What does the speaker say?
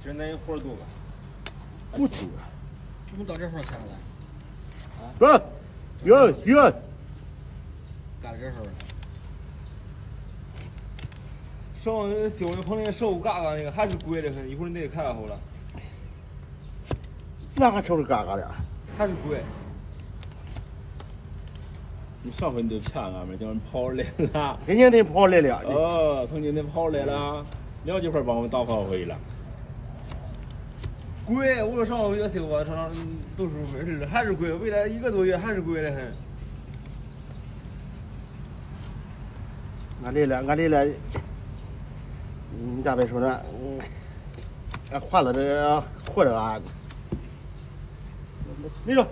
今儿咱一活多吧？不多。怎么到这会儿才来？不，有，干到这会儿。上丢那棚里瘦嘎嘎那个还是贵的很，一会儿你得看好了。那还瞅着嘎嘎的。还是贵。你上回你都骗俺们，叫人跑来了。人家得跑来了。哦，从今天跑来了，2句话帮我们打跑回了。贵，我说上个月修吧，上都收费似的，还是贵，未来1个多月还是贵的很。俺这了，你咋别说呢？俺换了这活着啊，你说。